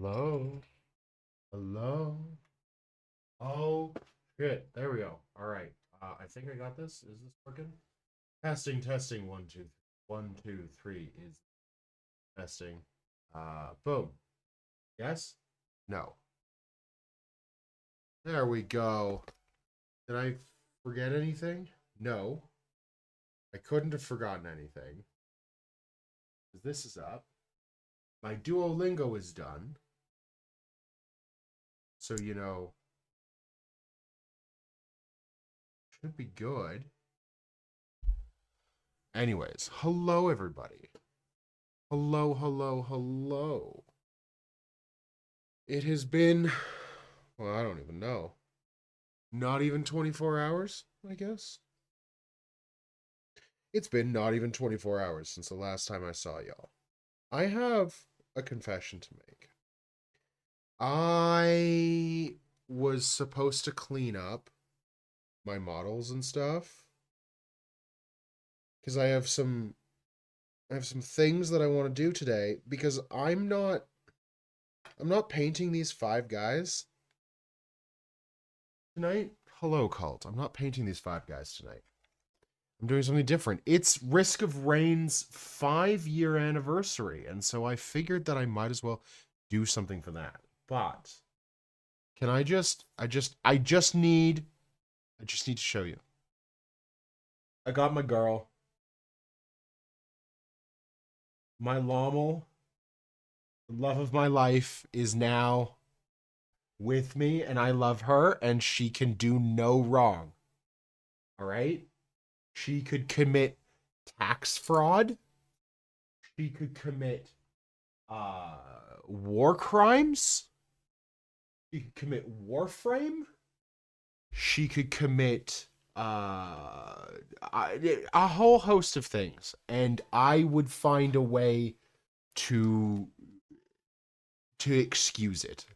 Hello? Hello? Oh, shit. There we go. All right. I think I got this. Is this working? Testing, testing. One, two, three. One, two, three is testing. Boom. Yes? No. There we go. Did I forget anything? No. I couldn't have forgotten anything. This is up. My Duolingo is done. So, should be good. Anyways, hello, everybody. Hello, hello, hello. It has been, well, I don't even know. Not even 24 hours, I guess. It's been not even 24 hours since the last time I saw y'all. I have a confession to make. I was supposed to clean up my models and stuff because I have some things that I want to do today because I'm not painting these five guys tonight. Hello, cult. I'm not painting these five guys tonight. I'm doing something different. It's Risk of Rain's 5-year anniversary, and so I figured that I might as well do something for that. But can I just need to show you. I got my girl, my Lommel, the love of my life, is now with me, and I love her, and she can do no wrong. All right? She could commit tax fraud. She could commit uh war crimes. She could commit warframe. She could commit a whole host of things, and I would find a way to excuse it.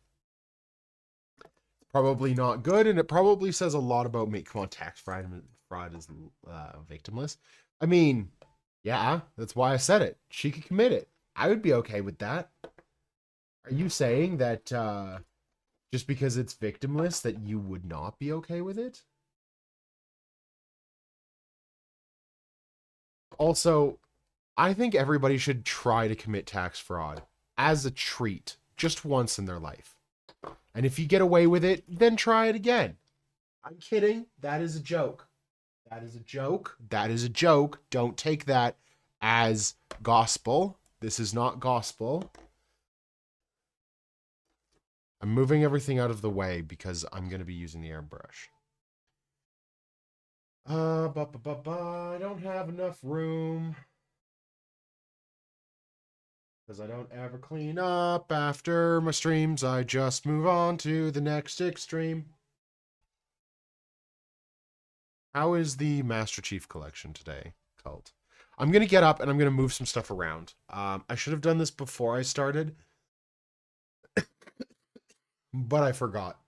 Probably not good, and it probably says a lot about me. Come on, tax fraud is victimless. I mean, yeah, that's why I said it. She could commit it. I would be okay with that. Are you saying that just because it's victimless that you would not be okay with it? Also, I think everybody should try to commit tax fraud as a treat just once in their life. And if you get away with it, then try it again. I'm kidding. That is a joke. That is a joke. That is a joke. Don't take that as gospel. This is not gospel. I'm moving everything out of the way because I'm going to be using the airbrush. I don't have enough room because I don't ever clean up after my streams. I just move on to the next extreme. How is the Master Chief collection today, Cult? I'm going to get up and I'm going to move some stuff around. I should have done this before I started, but I forgot.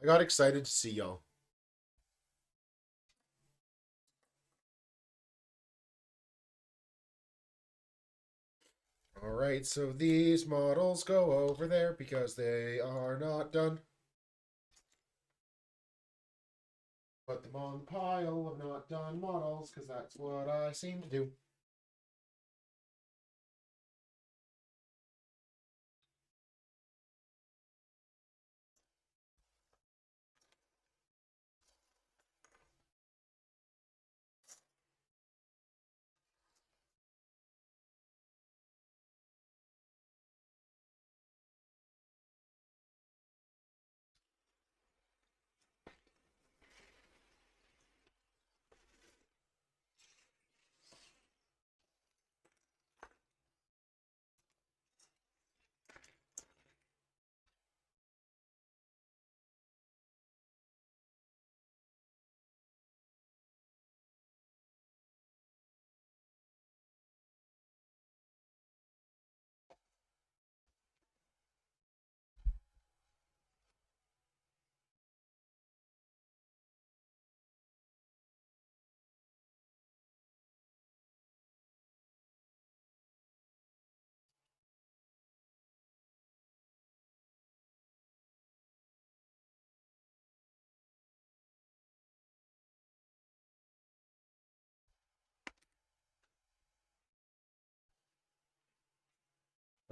I got excited to see y'all. All right, so these models go over there because they are not done. Put them on the pile of not done models because that's what I seem to do.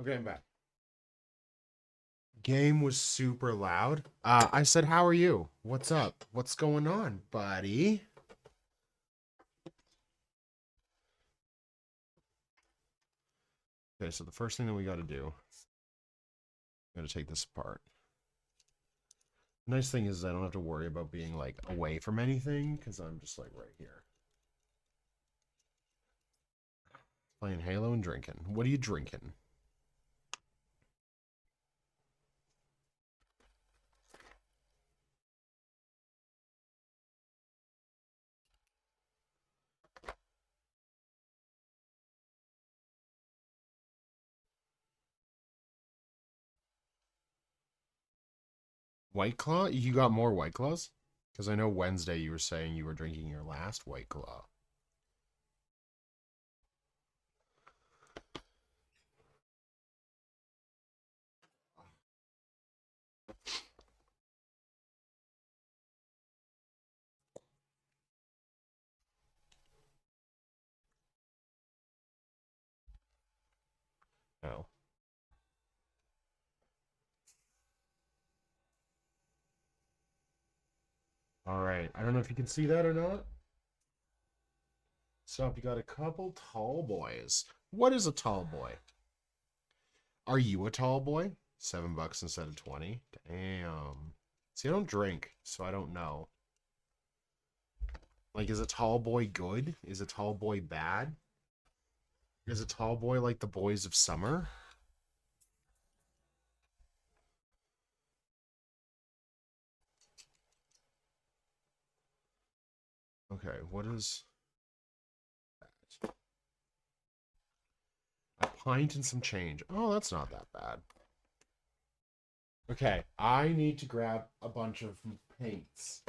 Okay, I'm back. Game was super loud. I said, "How are you? What's up? What's going on, buddy?" Okay, so the first thing that we got to do, got to take this apart. The nice thing is I don't have to worry about being like away from anything because I'm just like right here. Playing Halo and drinking. What are you drinking? White Claw? You got more White Claws? Because I know Wednesday you were saying you were drinking your last White Claw. No. All right. I don't know if you can see that or not. So you got a couple tall boys. What is a tall boy? Are you a tall boy? $7 instead of 20. Damn. See, I don't drink, so I don't know. Like, is a tall boy good? Is a tall boy bad? Is a tall boy like the boys of summer? Okay, what is that? A pint and some change. Oh, that's not that bad. Okay, I need to grab a bunch of paints.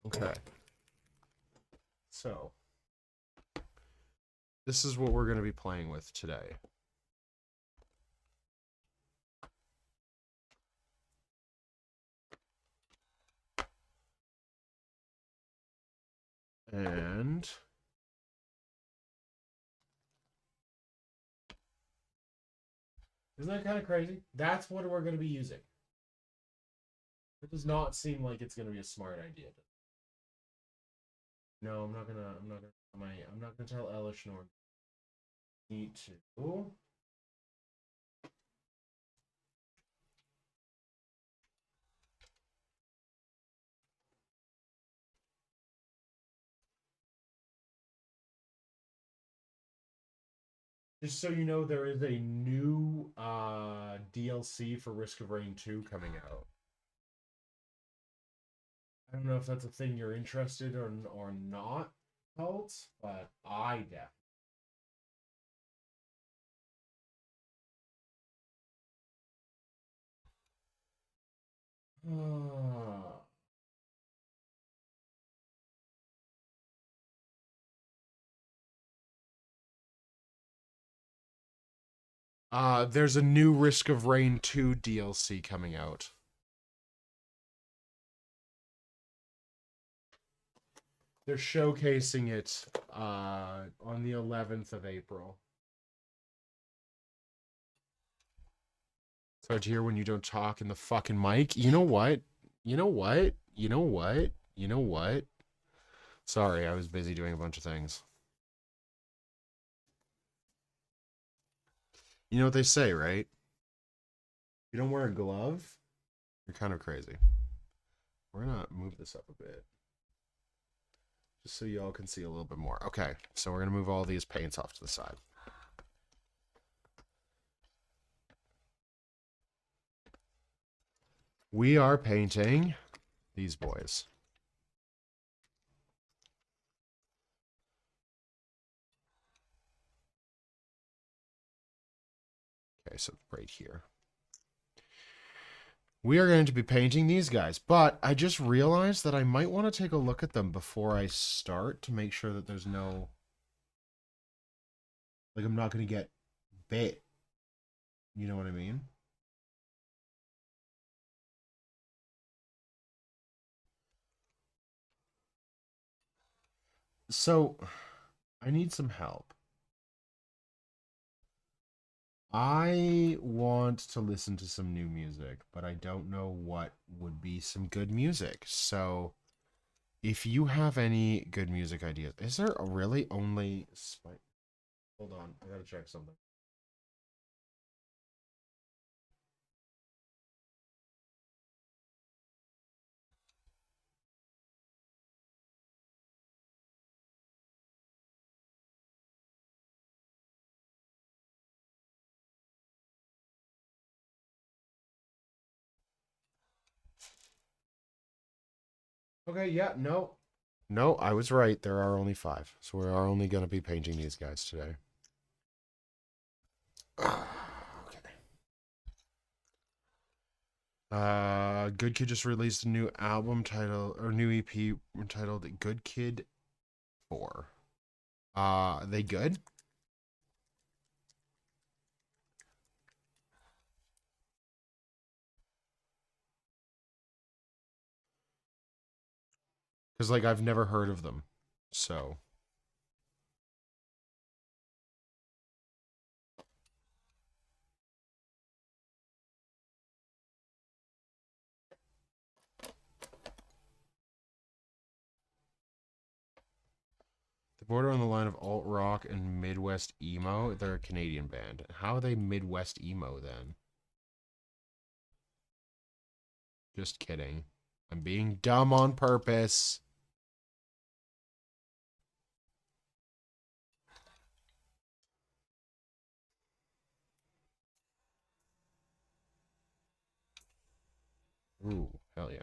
Okay. So, this is what we're going to be playing with today. And isn't that kind of crazy? That's what we're going to be using. It does not seem like it's going to be a smart idea. No, I'm not gonna tell Elish nor need to. Just so you know, there is a new DLC for Risk of Rain 2 coming out. I don't know if that's a thing you're interested or not, Cult, but I definitely. There's a new Risk of Rain 2 DLC coming out. They're showcasing it on the 11th of April. It's hard to hear when you don't talk in the fucking mic. You know what? You know what? You know what? You know what? Sorry, I was busy doing a bunch of things. You know what they say, right? You don't wear a glove, you're kind of crazy. We're gonna move this up a bit. Just so y'all can see a little bit more. Okay, so we're gonna move all these paints off to the side. We are painting these boys. Okay, so right here. We are going to be painting these guys, but I just realized that I might want to take a look at them before I start to make sure that there's no... Like, I'm not going to get bit. You know what I mean? So, I need some help. I want to listen to some new music, but I don't know what would be some good music. So, if you have any good music ideas, is there really only Spike? Hold on, I gotta check something. Okay, yeah, no. No, I was right. There are only five. So we are only going to be painting these guys today. Okay. Good Kid just released a new album title or new EP entitled Good Kid 4. They good? Because like I've never heard of them. So they border on the line of alt rock and Midwest emo. They're a Canadian band. How are they Midwest emo then? Just kidding. I'm being dumb on purpose. Ooh, hell yeah.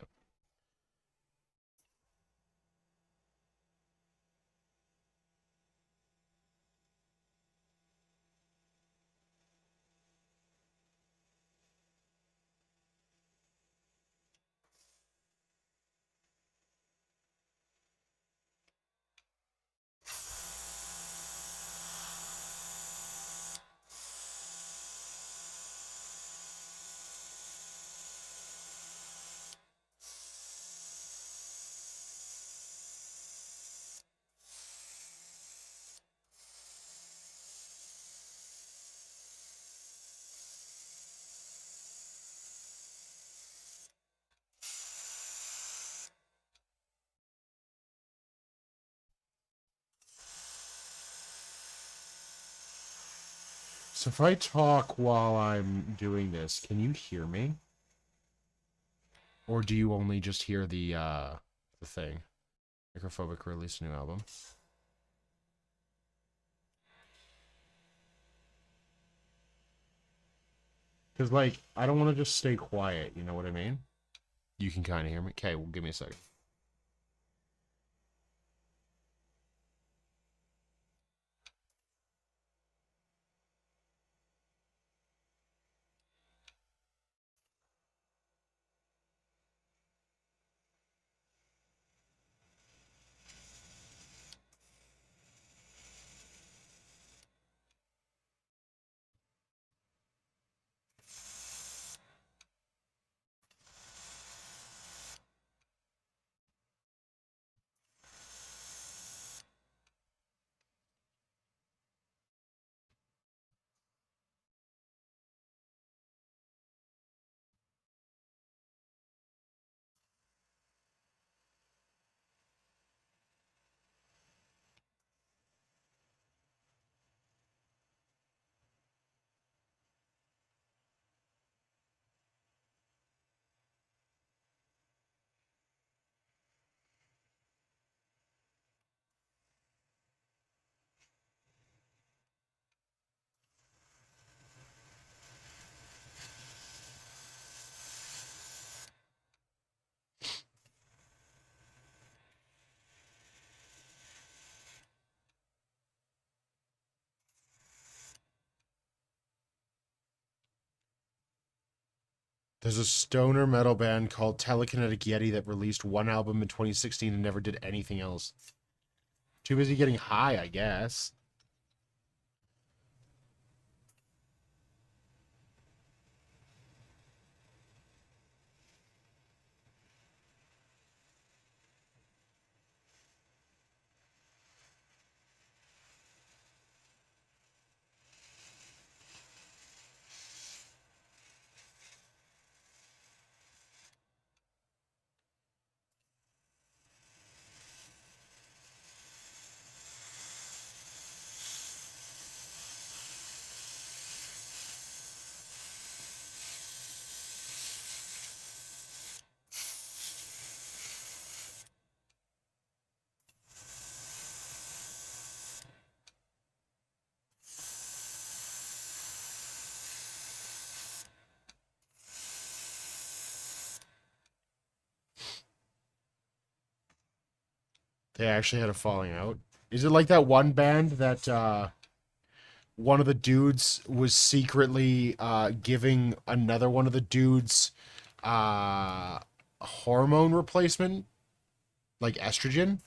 So if I talk while I'm doing this, can you hear me? Or do you only just hear the thing? Microphobic released a new album. Because like I don't want to just stay quiet, you know what I mean? You can kind of hear me. Okay, well give me a second. There's a stoner metal band called Telekinetic Yeti that released one album in 2016 and never did anything else. Too busy getting high, I guess. They actually had a falling out. Is it like that one band that one of the dudes was secretly giving another one of the dudes a hormone replacement, like estrogen?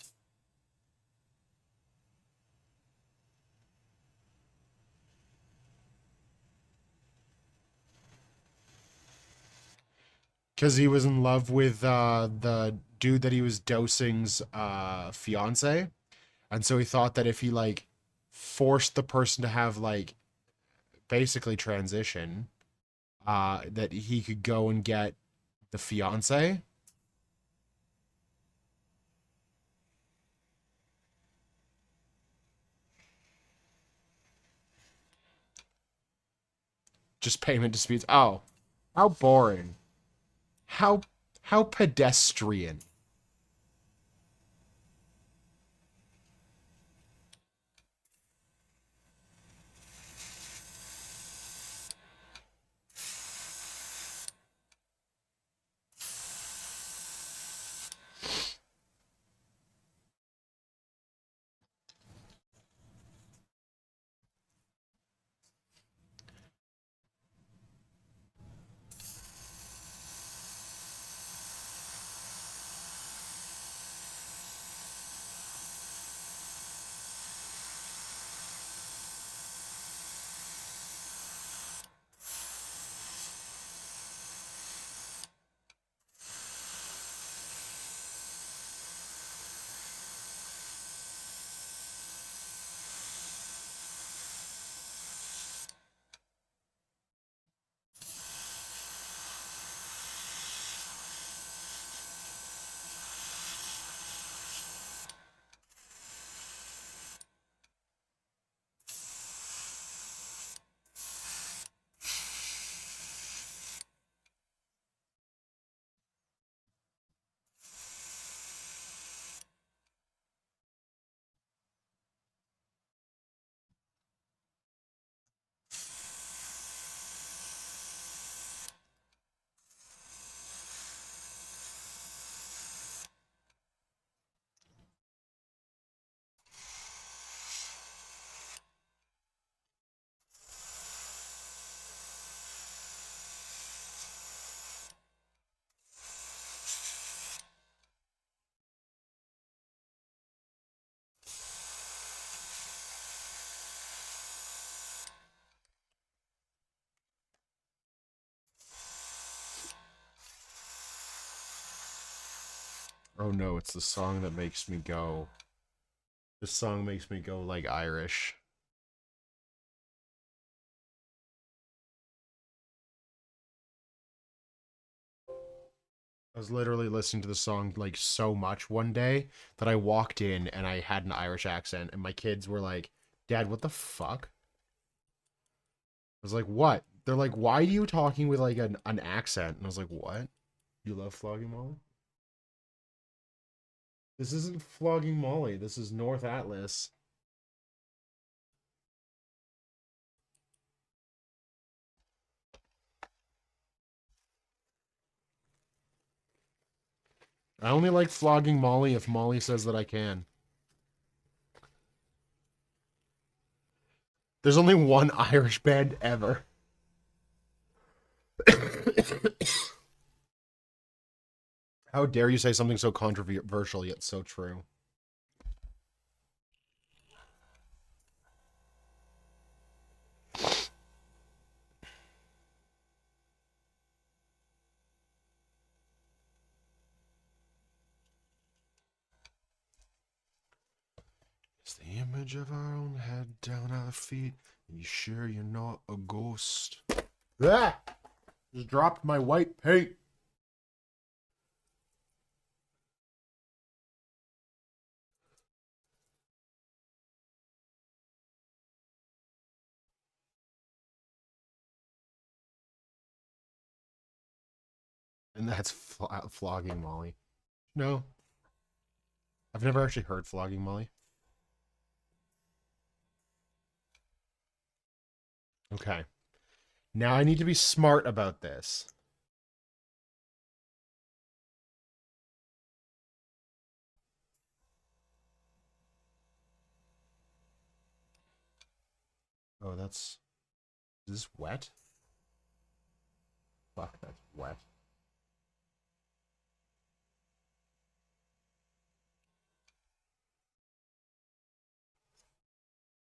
Because he was in love with the dude that he was dosing's fiance, and so he thought that if he like forced the person to have like basically transition, that he could go and get the fiance. Just payment disputes. Oh, how boring. How how pedestrian. Oh no, it's the song that makes me go. This song makes me go like Irish. I was literally listening to the song like so much one day that I walked in and I had an Irish accent, and my kids were like, "Dad, what the fuck?" I was like, "What?" They're like, "Why are you talking with like an accent?" And I was like, "What? You love flogging Molly?" This isn't flogging Molly. This is North Atlas. I only like flogging Molly if Molly says that I can. There's only one Irish band ever. How dare you say something so controversial yet so true? It's the image of our own head down our feet. Are you sure you're not a ghost? Ah! Just dropped my white paint. And that's flogging Molly. No, I've never actually heard flogging Molly. Okay. Now I need to be smart about this. Oh, that's... Is this wet? Fuck, that's wet.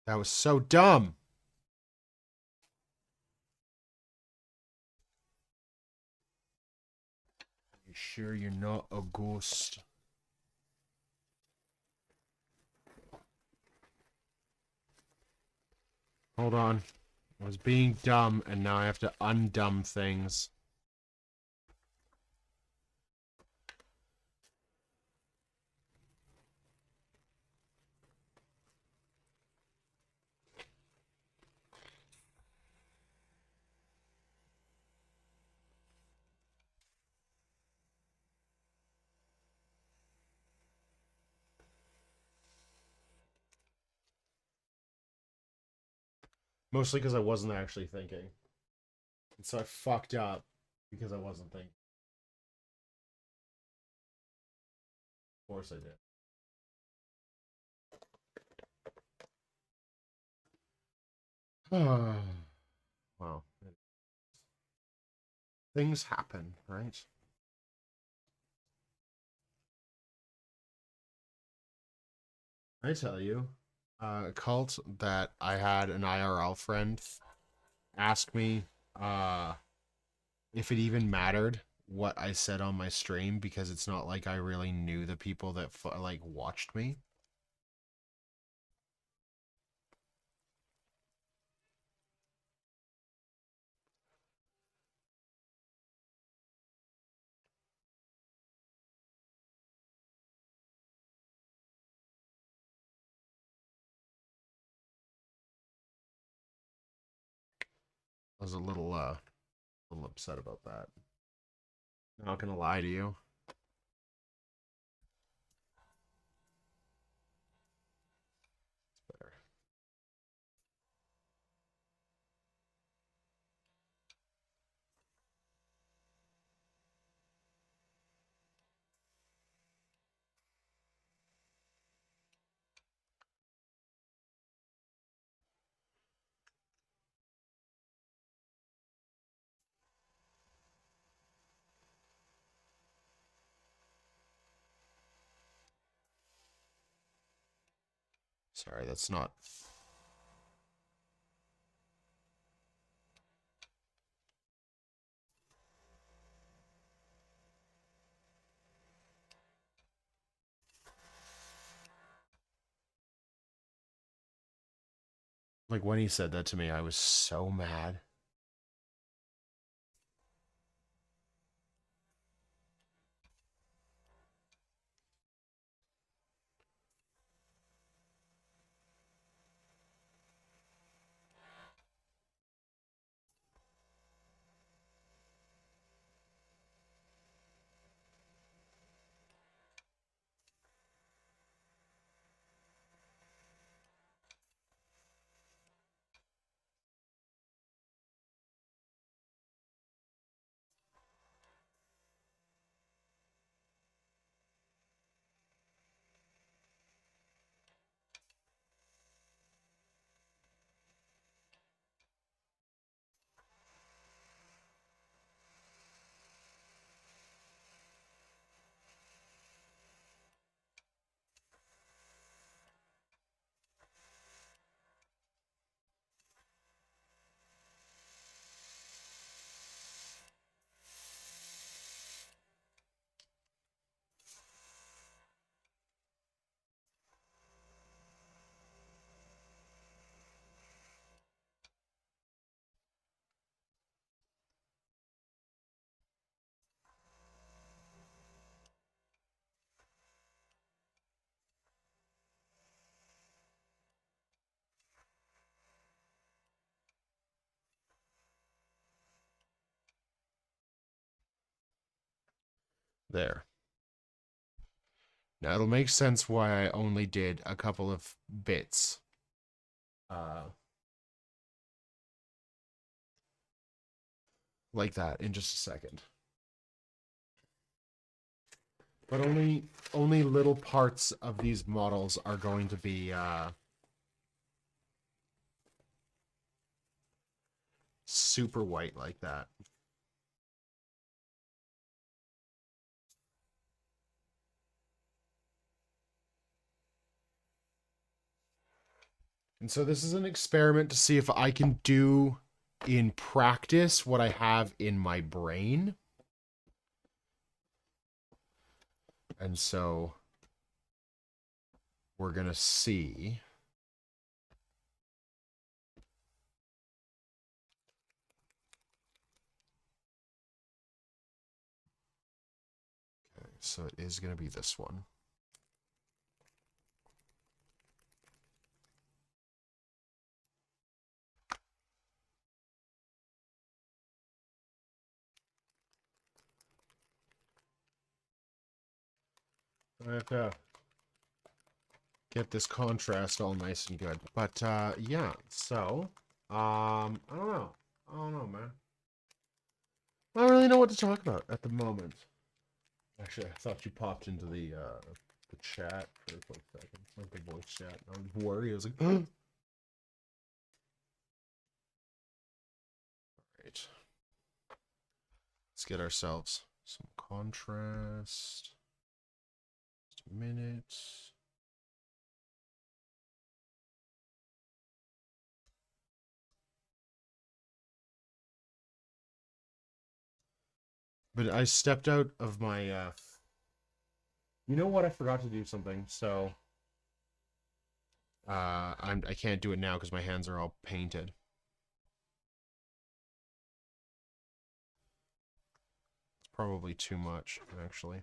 That was so dumb. You sure you're not a ghost? Hold on. I was being dumb, and now I have to undumb things. Mostly because I wasn't actually thinking. And so I fucked up because I wasn't thinking. Of course I did. Wow. Things happen, right? I tell you, a cult that I had an IRL friend ask me if it even mattered what I said on my stream because it's not like I really knew the people that like watched me. I was a little upset about that. Not gonna lie to you. It's better. Sorry, that's not. Like when he said that to me, I was so mad. There. Now it'll make sense why I only did a couple of bits. Like that in just a second. But only little parts of these models are going to be super white like that. And so this is an experiment to see if I can do in practice what I have in my brain. And so we're going to see. Okay, so it is going to be this one. I have to get this contrast all nice and good. But yeah, so I don't know. I don't know, man. I don't really know what to talk about at the moment. Actually, I thought you popped into the chat for a quick second, like the voice chat. I was worried. I was like, all right. Let's get ourselves some contrast. Just a minute. But I stepped out of my you know what? I forgot to do something. So I can't do it now because my hands are all painted. It's probably too much, actually.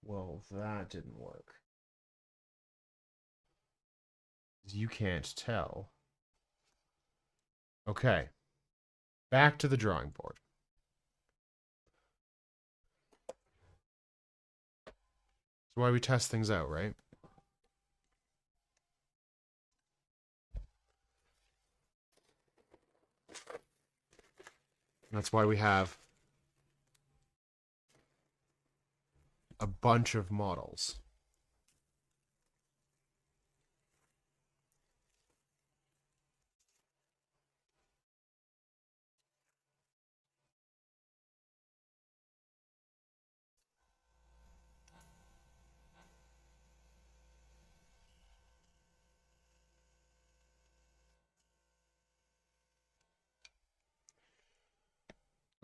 Well, that didn't work. You can't tell. Okay. Back to the drawing board. That's why we test things out, right? That's why we have a bunch of models.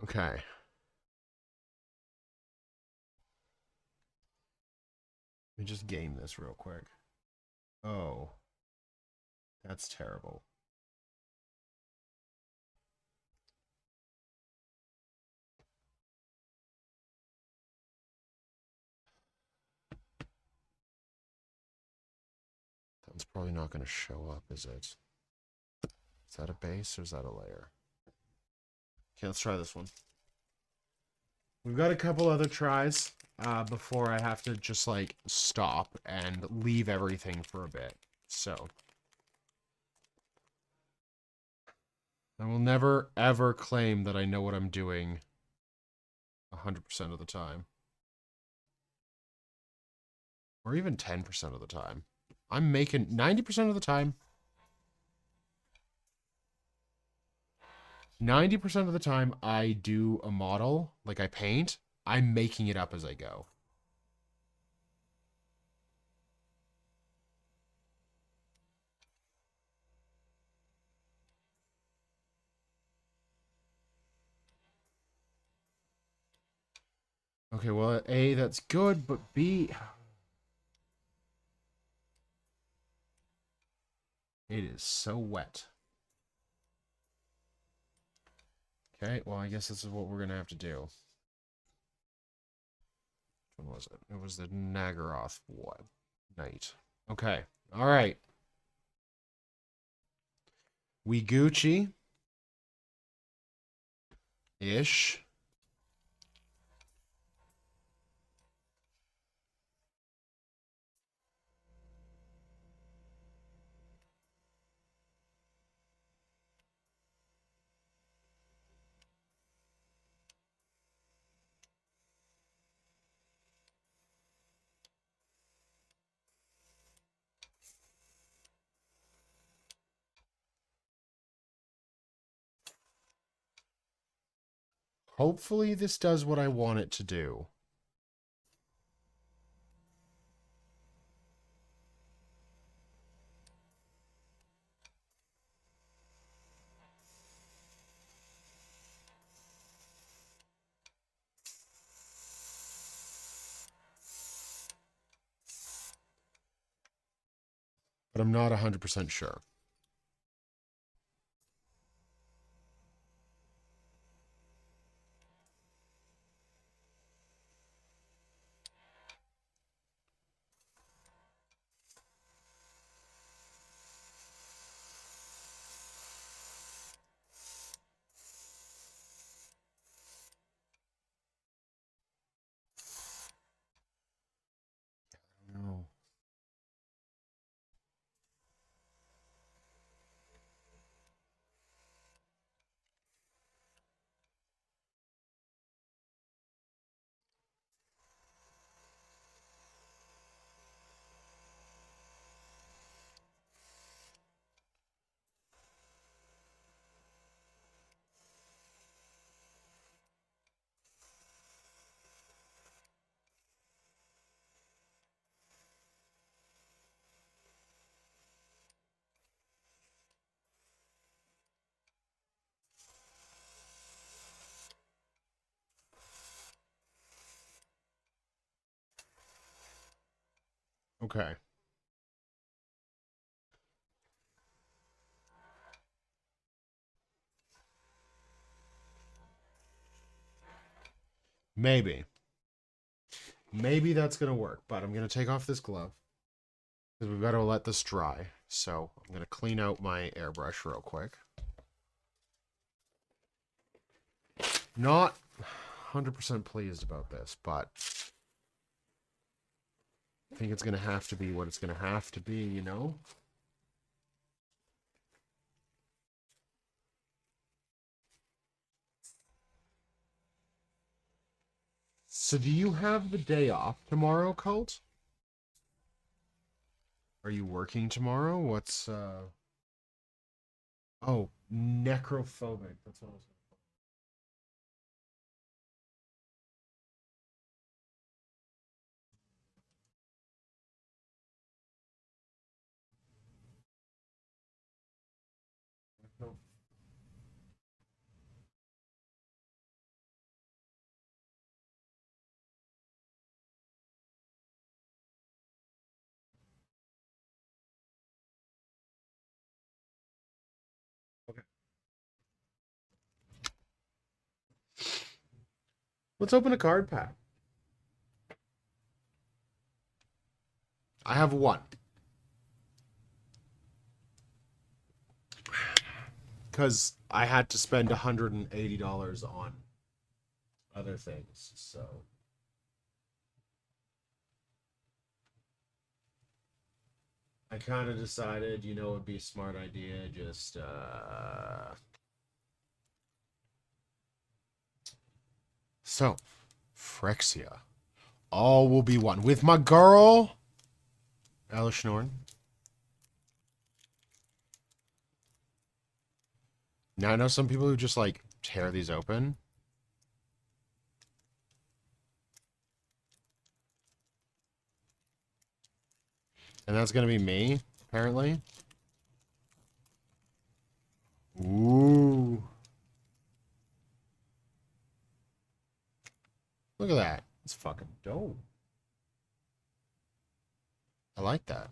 Okay. Let me just game this real quick. Oh. That's terrible. That's probably not going to show up, is it? Is that a base or is that a layer? Okay, let's try this one. We've got a couple other tries before I have to just like stop and leave everything for a bit. So I will never ever claim that I know what I'm doing 100% of the time. Or even 10% of the time. I'm making 90% of the time. 90% of the time I do a model, like I paint, I'm making it up as I go. Okay, well, A, that's good, but B... It is so wet. Okay, well, I guess this is what we're going to have to do. When was it? It was the Nagaroth what? Night. Okay. All right. We Gucci. Ish. Hopefully this does what I want it to do. But I'm not 100% sure. No. Okay. Maybe. Maybe that's going to work, but I'm going to take off this glove because we've got to let this dry. So I'm going to clean out my airbrush real quick. Not 100% pleased about this, but I think it's going to have to be what it's going to have to be, you know? So do you have the day off tomorrow, Cult? Are you working tomorrow? What's Oh, necrophobic. That's what I was. Okay. Let's open a card pack. I have one. Because I had to spend $180 on other things, so. I kind of decided, you know, it'd be a smart idea, just, So, Phyrexia. All will be one. With my girl, Elishnorn. Now, I know some people who just, like, tear these open. And that's gonna be me, apparently. Ooh. Look at that. It's fucking dope. I like that.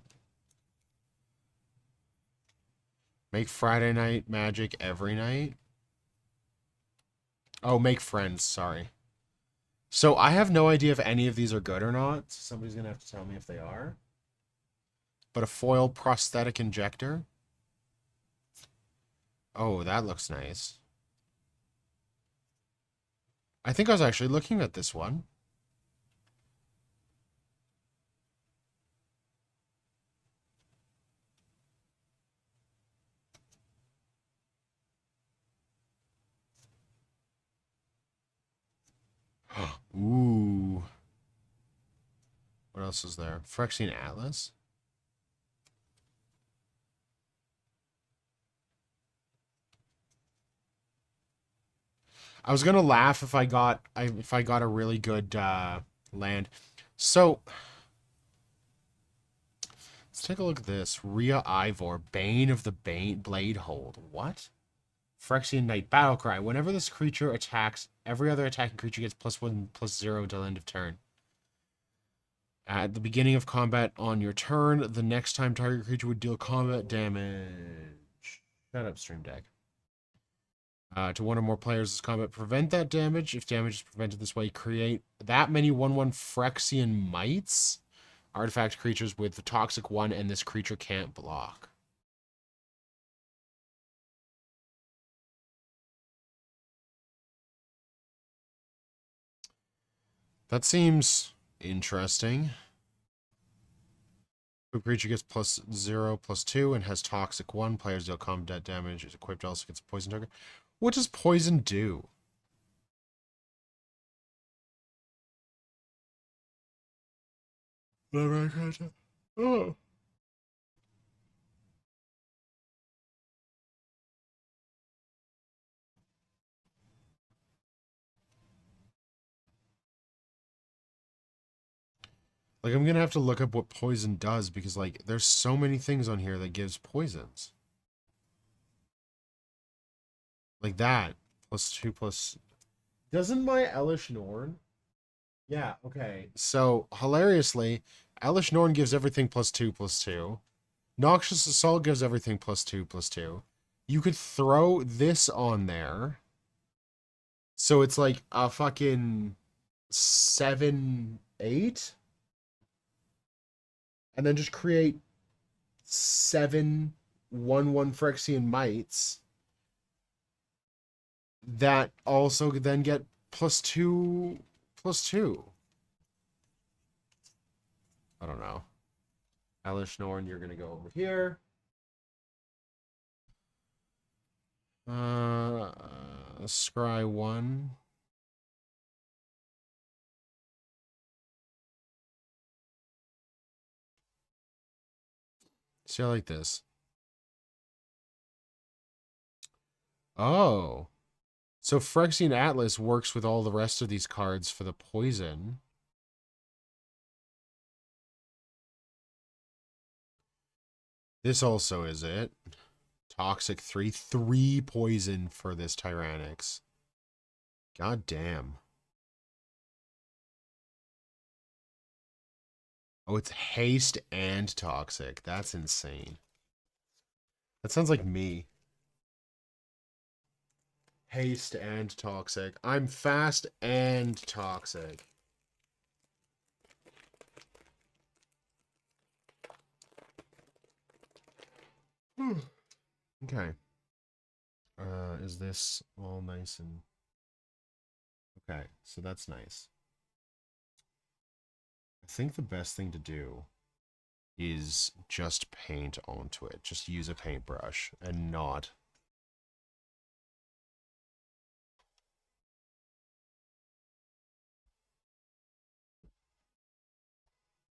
Make Friday night magic every night. Oh, make friends, sorry. So I have no idea if any of these are good or not. Somebody's gonna have to tell me if they are. But a foil prosthetic injector. Oh, that looks nice. I think I was actually looking at this one. Ooh. What else is there? Phyrexian Atlas. I was gonna laugh if I got a really good land. So let's take a look at this. Rhea Ivor, Bane of the Blade Hold. What? Phyrexian Knight Battlecry. Whenever this creature attacks, every other attacking creature gets +1/+0 till end of turn. At the beginning of combat on your turn, the next time target creature would deal combat damage. Shut up, Stream Deck. To one or more players, this combat prevent that damage. If damage is prevented this way, create that many 1/1 Phyrexian Mites, artifact creatures with the Toxic 1, and this creature can't block. That seems interesting. A creature gets +0/+2 and has Toxic 1. Players deal combat damage. Is equipped also gets a poison target. What does poison do? Oh. Like, I'm gonna have to look up what poison does because, like, there's so many things on here that gives poisons. Like that. +2/+. Doesn't my Elish Norn? Yeah, okay. So, hilariously, Elish Norn gives everything +2/+2. Noxious Assault gives everything +2/+2. You could throw this on there. So it's like a fucking 7/8. And then just create 7/1/1 Phyrexian Mites that also then get +2/+2. I don't know. Elish Norn, you're gonna go over here. Scry 1. See, I like this. Oh. So Phyrexian Atlas works with all the rest of these cards for the poison. This also is it. Toxic 3. 3 poison for this Tyrannix. God damn. Oh, it's haste and toxic. That's insane. That sounds like me. Haste and toxic. I'm fast and toxic. Okay. Is this all nice and... Okay, so that's nice. I think the best thing to do is just paint onto it. Just use a paintbrush and not...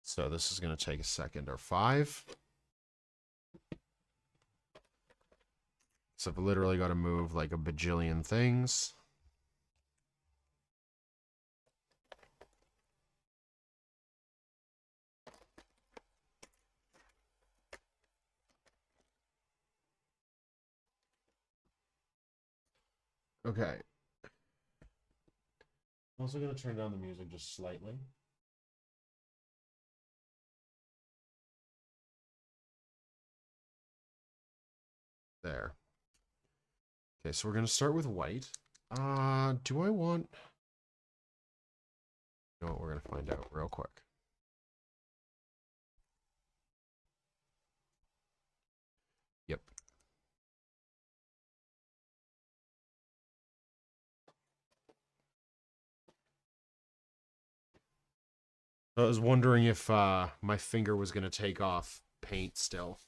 So this is going to take a second or 5. So I've literally got to move like a bajillion things. Okay. I'm also going to turn down the music just slightly. There. Okay, so we're going to start with white. Do I want... You know what, we're going to find out real quick. Yep. I was wondering if my finger was going to take off paint still.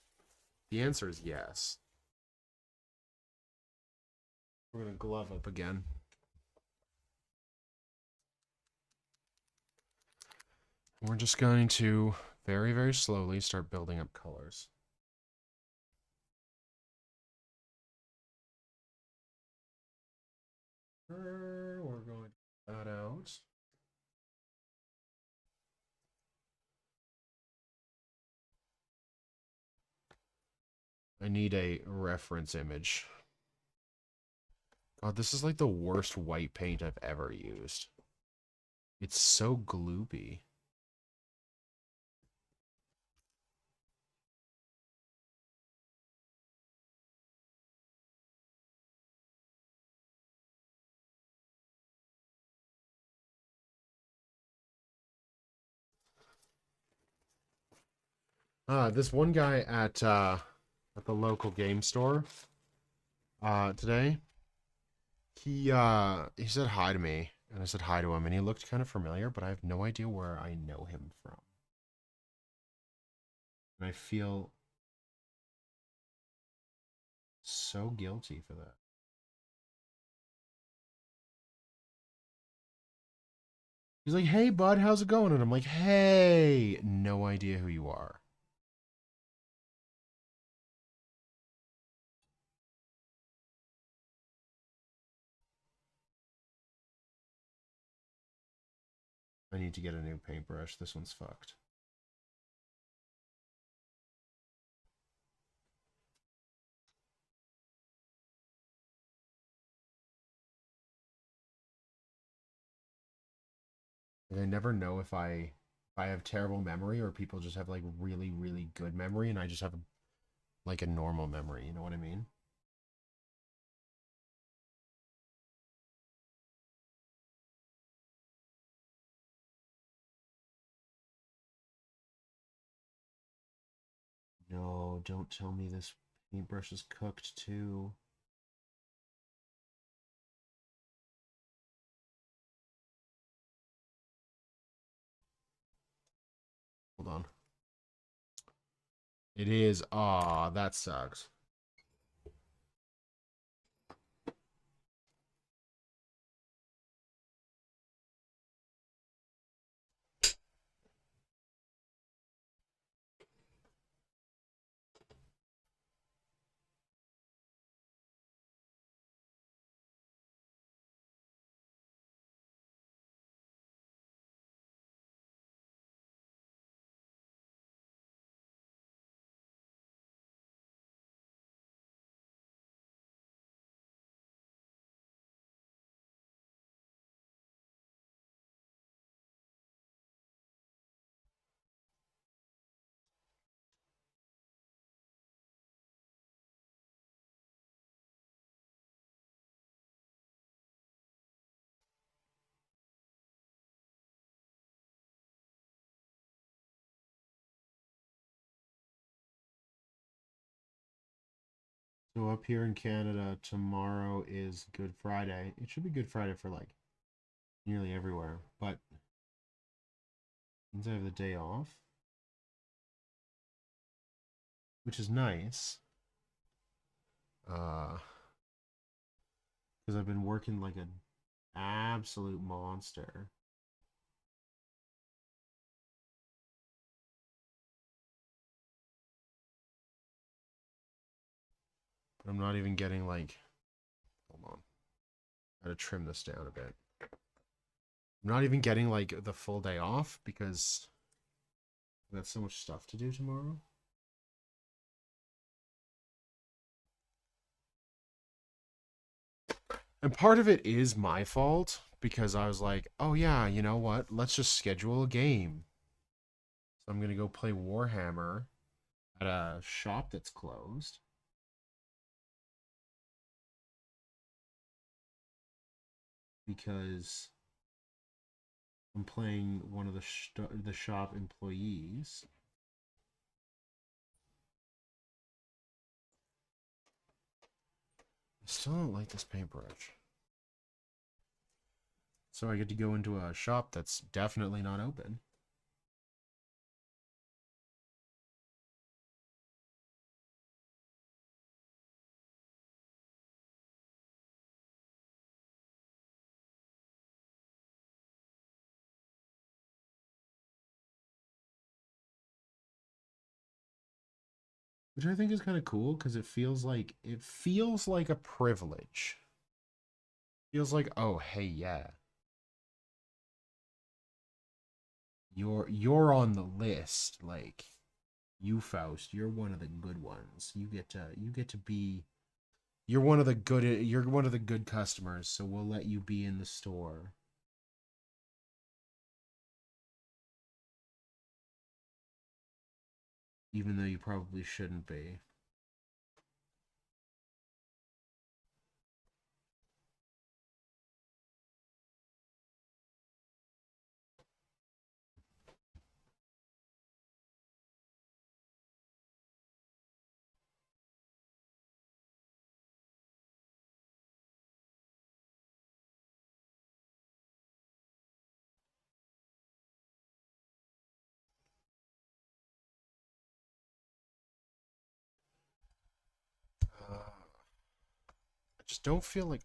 The answer is yes. We're going to glove up again. We're just going to very, very slowly start building up colors. We're going to cut that out. I need a reference image. God, this is like the worst white paint I've ever used. It's so gloopy. This one guy at the local game store today, he said hi to me, and I said hi to him, and he looked kind of familiar, but I have no idea where I know him from. And I feel so guilty for that. He's like, "Hey, bud, how's it going?" And I'm like, "Hey, no idea who you are." I need to get a new paintbrush. This one's fucked. Like, I never know if I have terrible memory or people just have like really, really good memory and I just have like a normal memory. You know what I mean? No, don't tell me this paintbrush is cooked too. Hold on. It is. Aw, that sucks. So up here in Canada, tomorrow is Good Friday. It should be Good Friday for like nearly everywhere, but means I have the day off, which is nice. Because I've been working like an absolute monster. I'm not even getting like, hold on, I gotta trim this down a bit. I'm not even getting like the full day off because I got so much stuff to do tomorrow. And part of it is my fault because I was like, oh yeah, you know what? Let's just schedule a game. So I'm going to go play Warhammer at a shop that's closed. Because I'm playing one of the shop employees. I still don't like this paintbrush. So I get to go into a shop that's definitely not open. Which I think is kind of cool because it feels like a privilege. Feels like, oh hey yeah, you're on the list. Like you, Faust, you're one of the good ones. You get to be you're one of the good customers, so we'll let you be in the store. Even though you probably shouldn't be.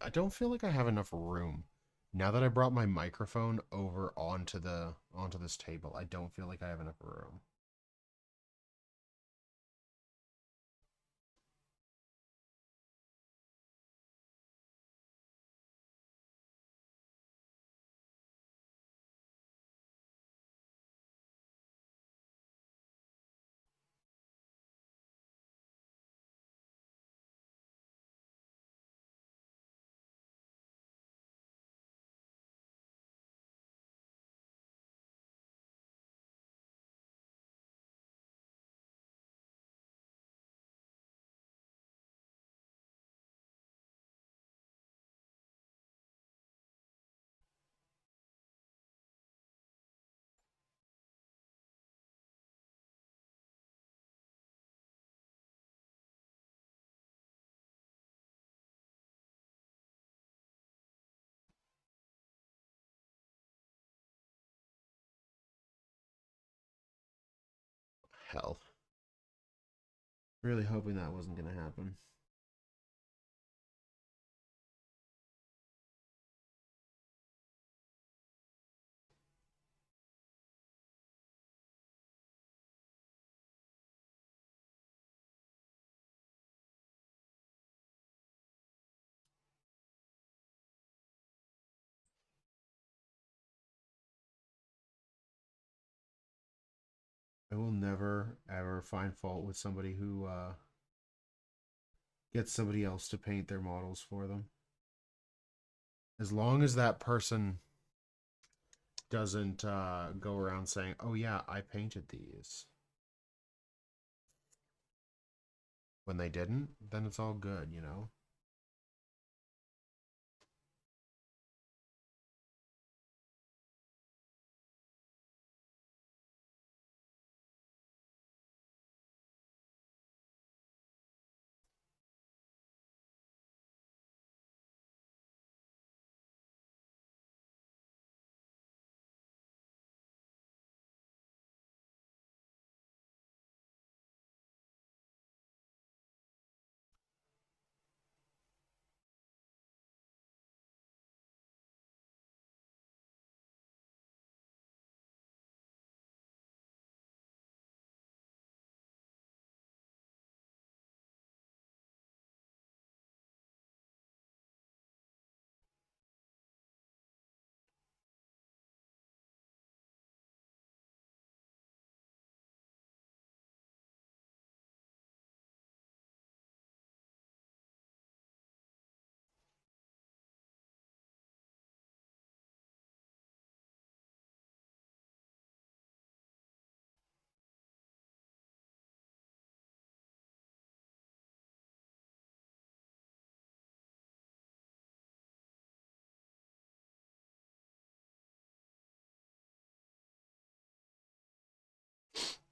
I don't feel like I have enough room. Now that I brought my microphone over onto this table, I don't feel like I have enough room. Hell. Really hoping that wasn't gonna happen. I will never ever find fault with somebody who gets somebody else to paint their models for them. As long as that person doesn't go around saying, "Oh yeah, I painted these." When they didn't, then it's all good, you know.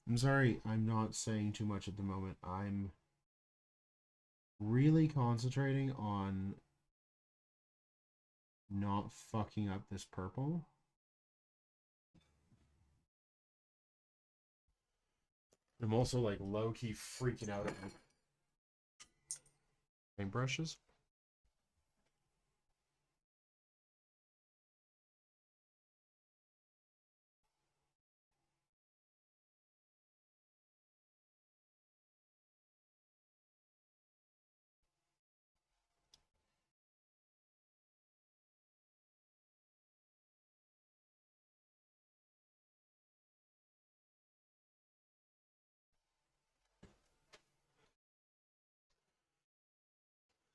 I'm sorry, I'm not saying too much at the moment. I'm really concentrating on not fucking up this purple. I'm also like low-key freaking out at my paintbrushes.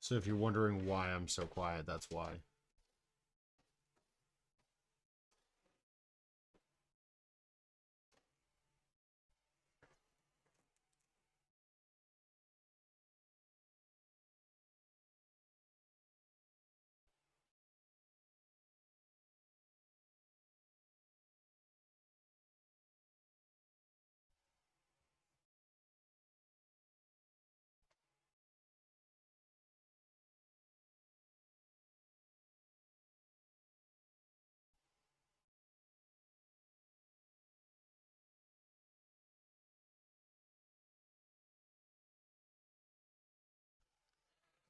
So if you're wondering why I'm so quiet, that's why.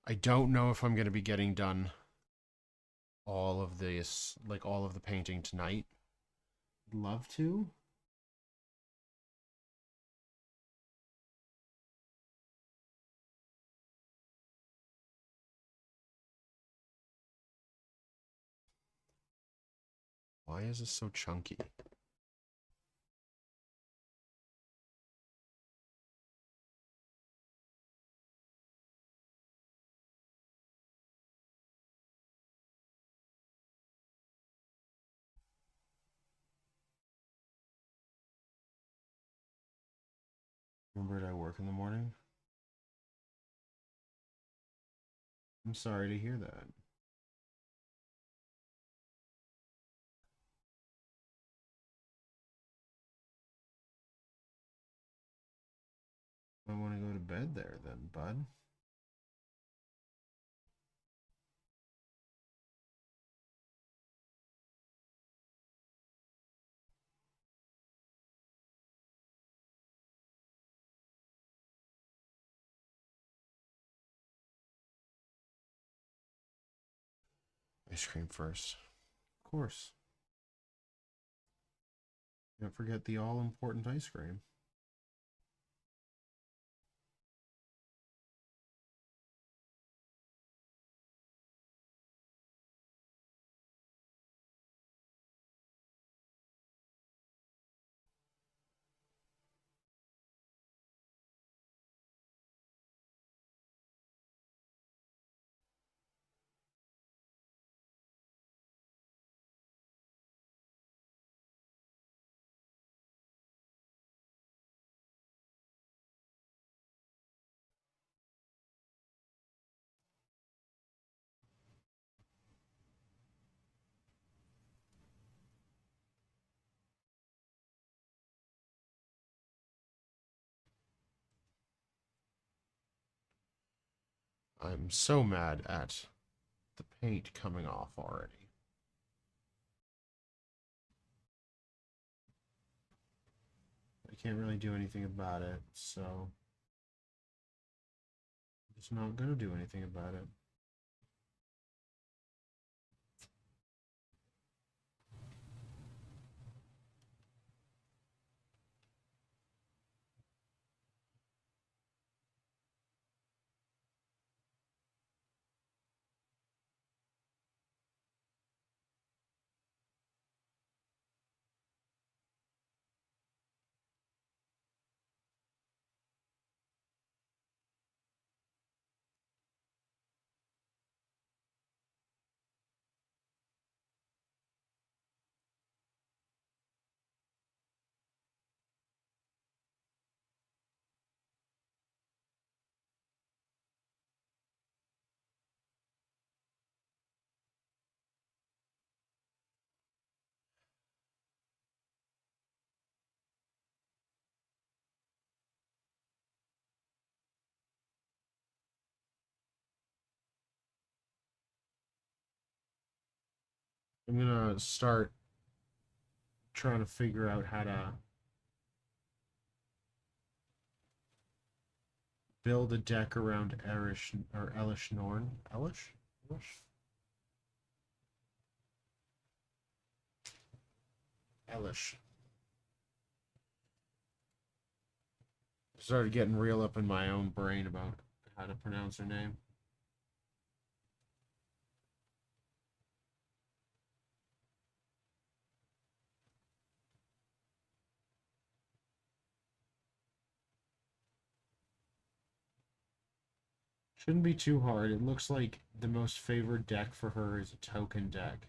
I don't know if I'm going to be getting done all of this, like all of the painting tonight. I'd love to. Why is this so chunky? Remember I work in the morning? I'm sorry to hear that. I want to go to bed there then, bud. Ice cream first. Of course. Don't forget the all important ice cream. I'm so mad at the paint coming off already. I can't really do anything about it, so I'm just not gonna do anything about it. I'm gonna start trying to figure out how to build a deck around Erish or Elish Norn. Elish? Elish? Elish. Started getting real up in my own brain about how to pronounce her name. Shouldn't be too hard. It looks like the most favored deck for her is a token deck.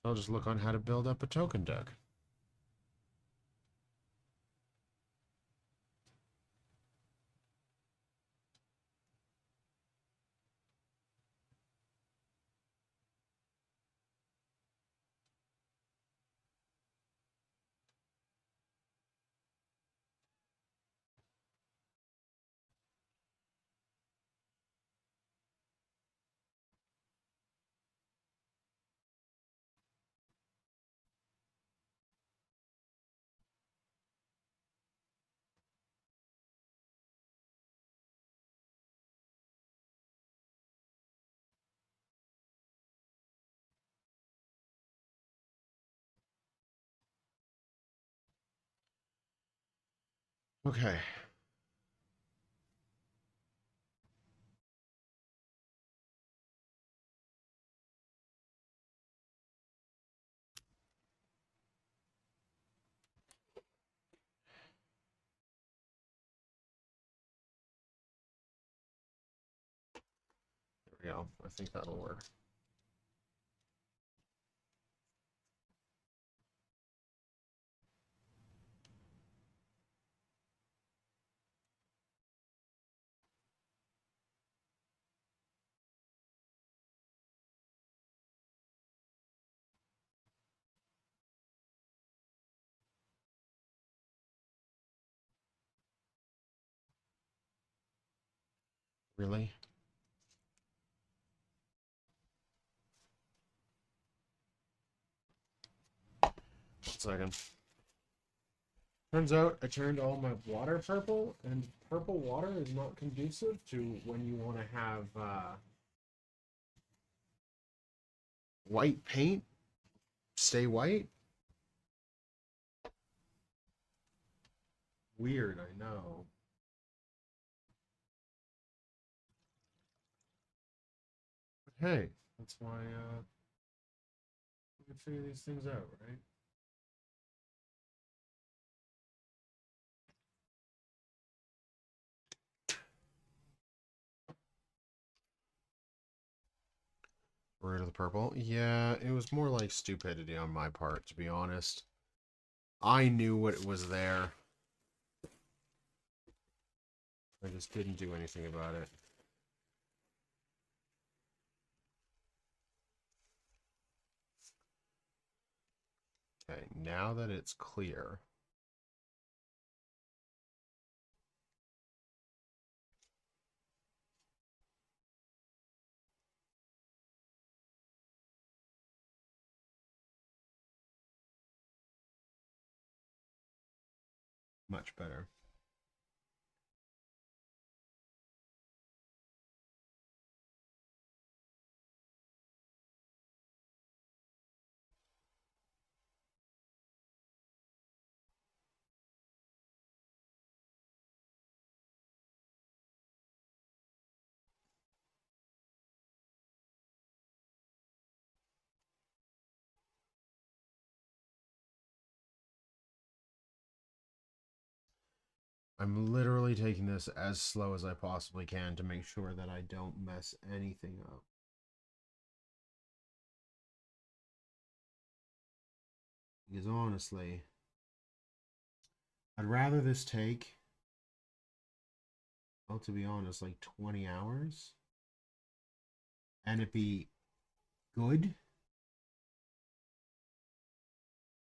I'll just look on how to build up a token deck. Okay. There we go. I think that'll work. Really? 1 second. Turns out I turned all my water purple, and purple water is not conducive to when you want to have white paint stay white. Weird, I know. But hey, that's why we can figure these things out, right? Rid of the purple. Yeah, it was more like stupidity on my part, to be honest. I knew what was there. I just didn't do anything about it. Okay, now that it's clear. Much better. I'm literally taking this as slow as I possibly can to make sure that I don't mess anything up. Because honestly, I'd rather this take, well, to be honest, like 20 hours and it be good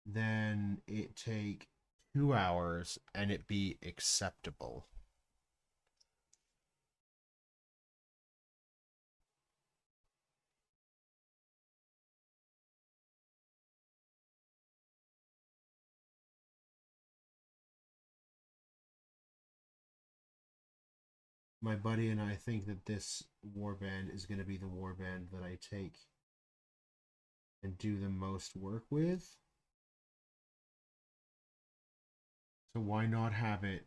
than it take 2 hours and it be acceptable. My buddy and I think that this warband is going to be the warband that I take and do the most work with. So why not have it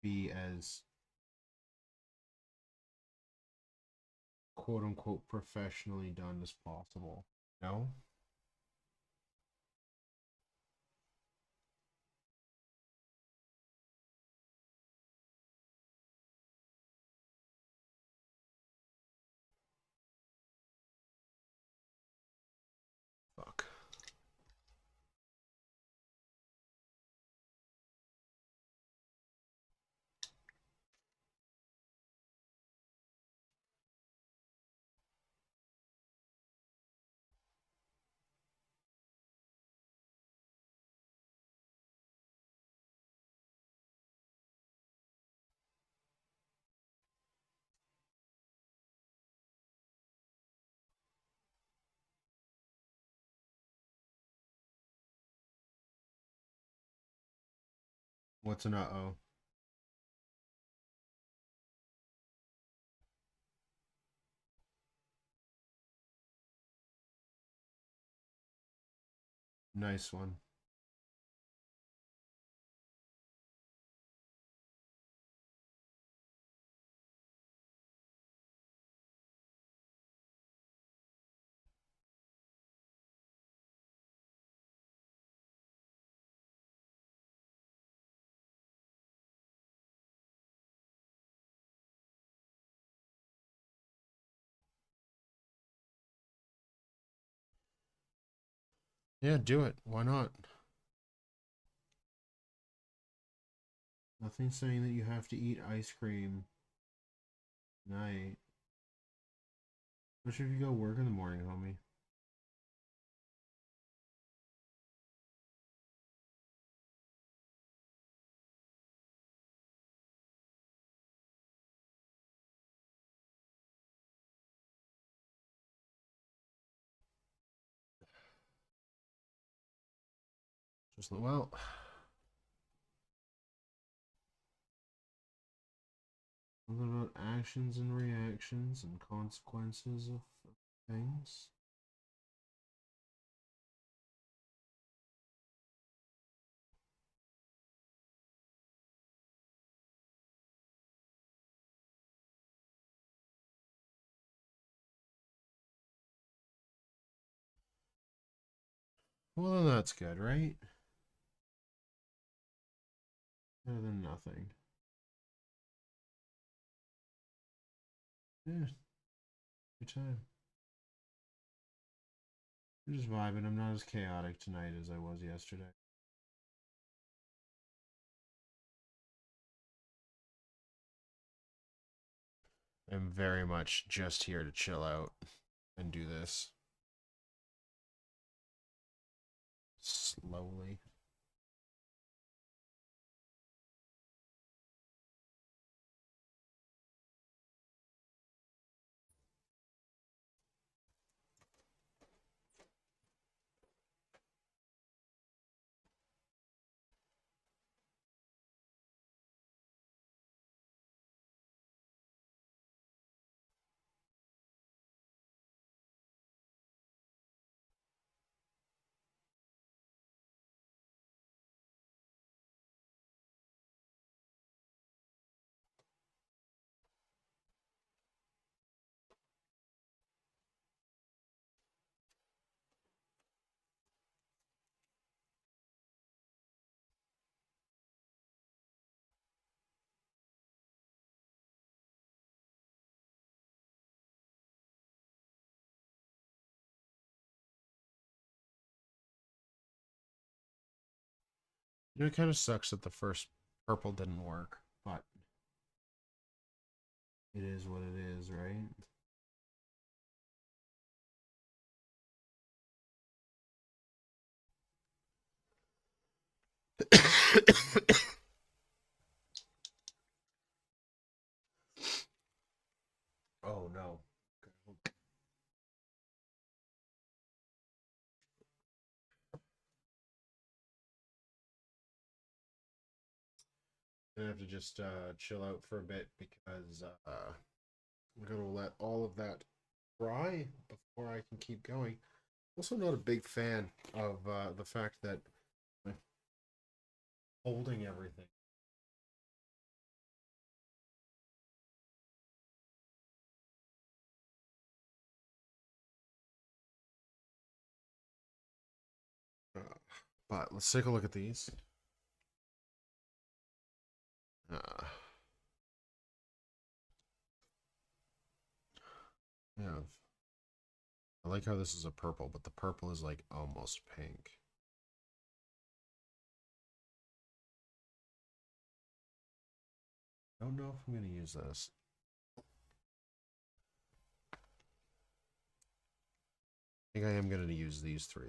be as quote unquote professionally done as possible? No? Fuck. What's an uh-oh? Nice one. Yeah, do it. Why not? Nothing saying that you have to eat ice cream tonight. Especially if you go work in the morning, homie. Just well, something about actions and reactions and consequences of things. Well, then that's good, right? Better than nothing. Yeah, good time. I'm just vibing. I'm not as chaotic tonight as I was yesterday. I'm very much just here to chill out and do this slowly. You know, it kind of sucks that the first purple didn't work, but it is what it is, right? Oh no. I have to just chill out for a bit because I'm going to let all of that dry before I can keep going. Also, not a big fan of the fact that I'm holding everything. But let's take a look at these. Uh, yeah, I like how this is a purple, but the purple is like almost pink. I don't know if I'm going to use this. I think I am going to use these three.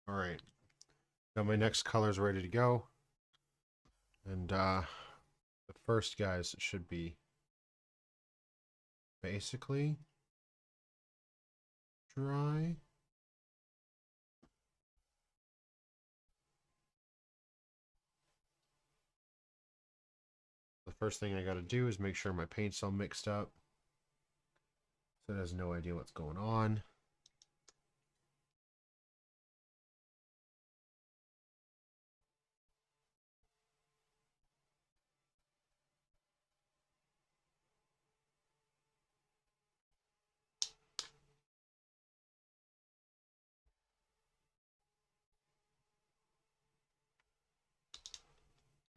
All right. Got my next colors ready to go. And the first, guys, should be basically dry. The first thing I got to do is make sure my paint's all mixed up, so it has no idea what's going on.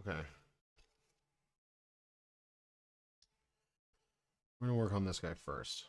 Okay. We're going to work on this guy first.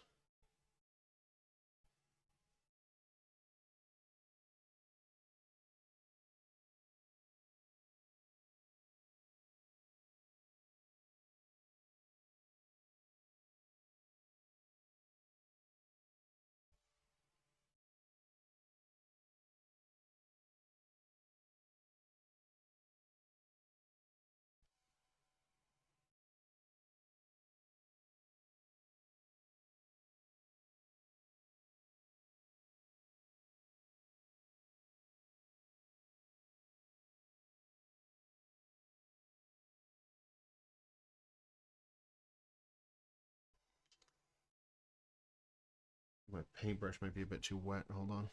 My paintbrush might be a bit too wet. Hold on.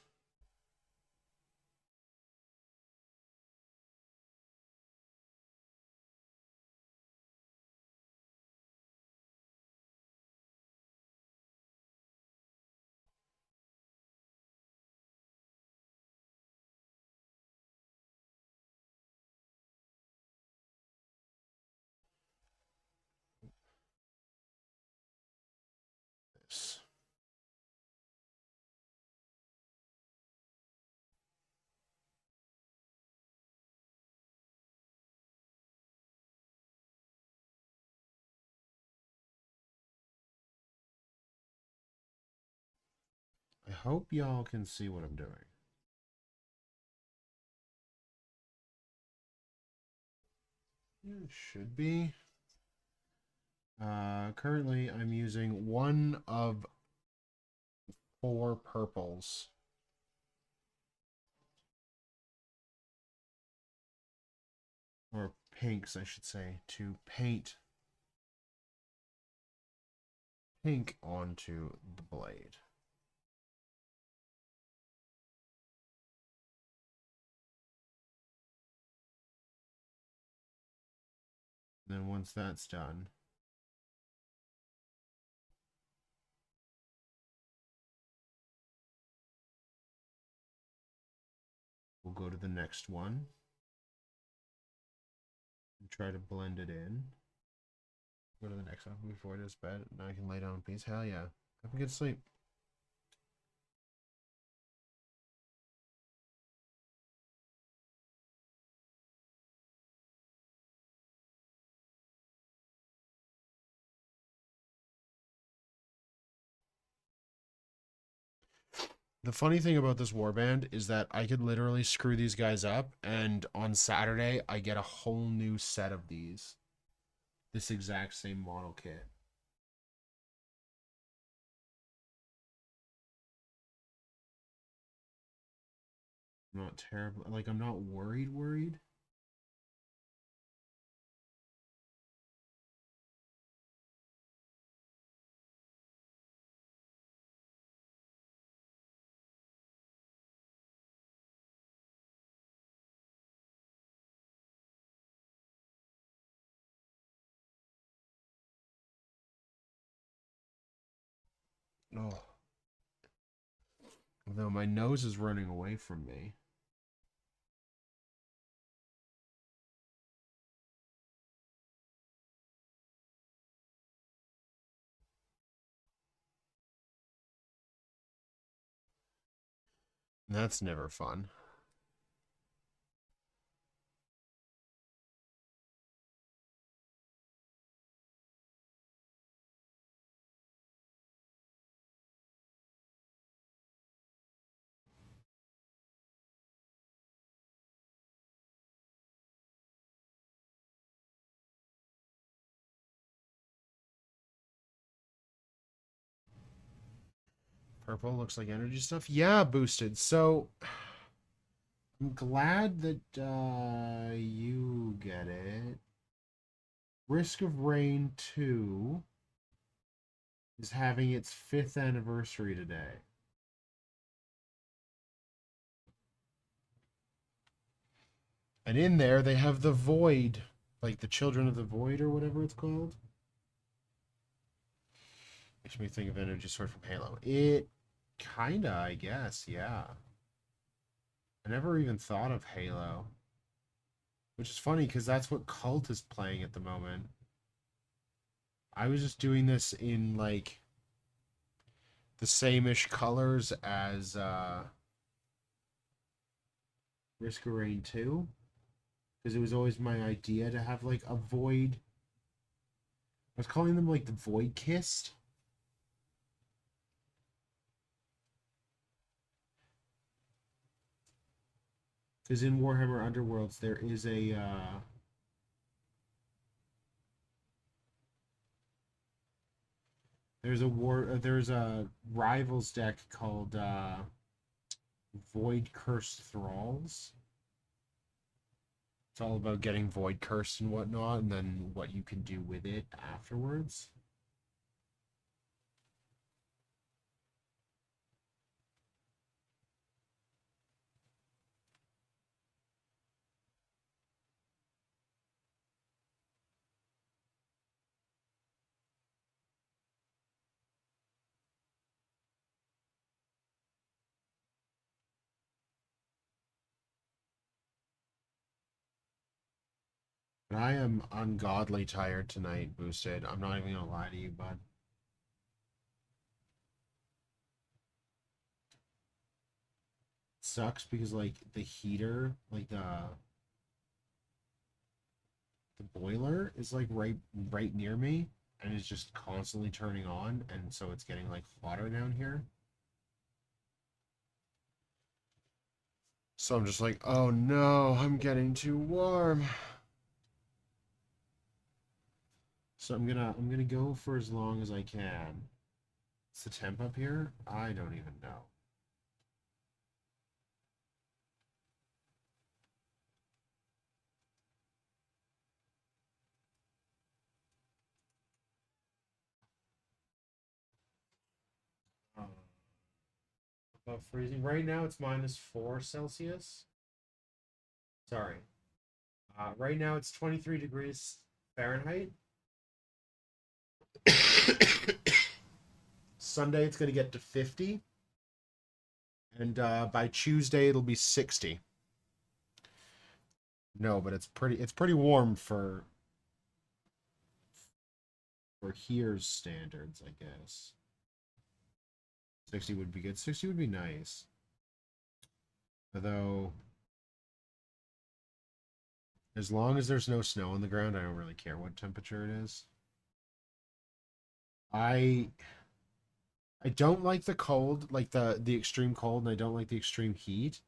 This. I hope y'all can see what I'm doing. It should be. Currently, I'm using one of 4 purples. Or pinks, I should say, to paint pink onto the blade. Then once that's done, We'll go to the next one and try to blend it in. Go to the next one before it is bed. Now I can lay down in peace. Hell yeah. Have a good sleep. The funny thing about this warband is that I could literally screw these guys up, and on Saturday, I get a whole new set of these. This exact same model kit. I'm not terrible. Like, I'm not worried. Oh. Although my nose is running away from me. That's never fun. Purple looks like energy stuff. Yeah, boosted. So I'm glad that you get it. Risk of Rain 2 is having its 5th anniversary today. And in there, they have the Void, like the Children of the Void or whatever it's called. Makes me think of Energy Sword from Halo. It kinda, I guess, yeah. I never even thought of Halo. Which is funny, because that's what Cult is playing at the moment. I was just doing this in, like, the same-ish colors as Risk of Rain 2. Because it was always my idea to have, like, a Void. I was calling them, like, the Void Kissed. Because in Warhammer Underworlds, there is a there's a rivals deck called Void Cursed Thralls. It's all about getting Void Cursed and whatnot, and then what you can do with it afterwards. But I am ungodly tired tonight, Boosted. I'm not even gonna lie to you, bud. Sucks because like the heater, like the boiler is like right near me and is just constantly turning on, and so it's getting like hotter down here. So I'm just like, oh no, I'm getting too warm. So I'm gonna go for as long as I can. What's the temp up here? I don't even know. About freezing. Right now it's -4 Celsius. Sorry. Right now it's 23 degrees Fahrenheit. Sunday it's gonna get to 50. And by Tuesday it'll be 60. No, but it's pretty warm for here's standards, I guess. 60 would be good. 60 would be nice. Although, as long as there's no snow on the ground, I don't really care what temperature it is. I I don't like the cold, like the extreme cold, and I don't like the extreme heat,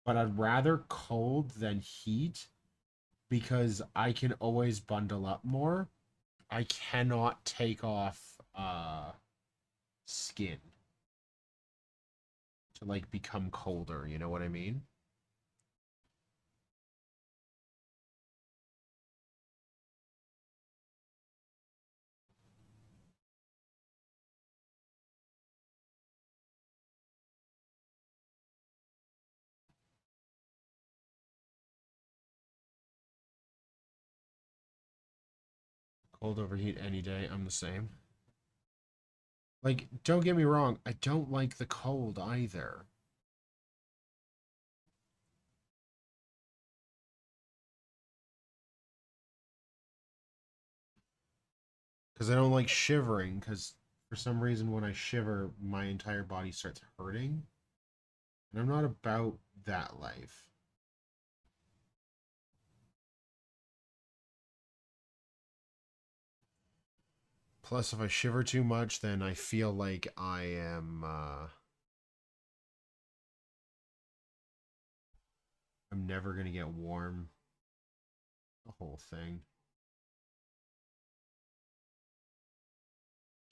but I'd rather cold than heat because I can always bundle up more. I cannot take off skin to like become colder, you know what I mean? Cold overheat any day, I'm the same. Like, don't get me wrong, I don't like the cold either. Because I don't like shivering, because for some reason when I shiver, my entire body starts hurting. And I'm not about that life. Plus, if I shiver too much, then I feel like I'm never gonna get warm. The whole thing.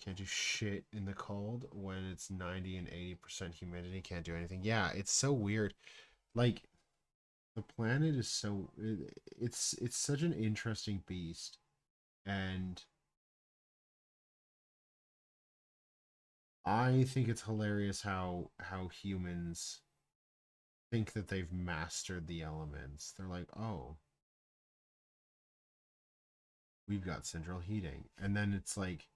Can't do shit in the cold when it's 90 and 80% humidity. Can't do anything. Yeah, it's so weird. Like the planet is it's such an interesting beast, and I think it's hilarious how humans think that they've mastered the elements. They're like, "Oh, we've got central heating." And then it's like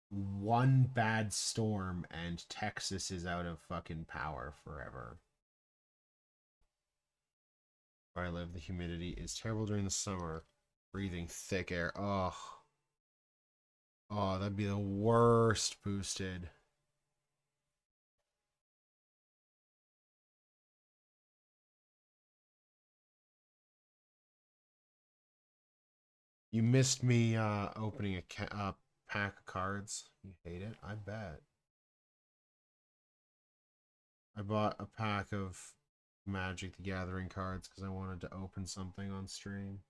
one bad storm and Texas is out of fucking power forever. Where I live, the humidity is terrible during the summer. Breathing thick air. Oh, oh, that'd be the worst boosted. You missed me opening a pack of cards. You hate it? I bet. I bought a pack of Magic the Gathering cards because I wanted to open something on stream.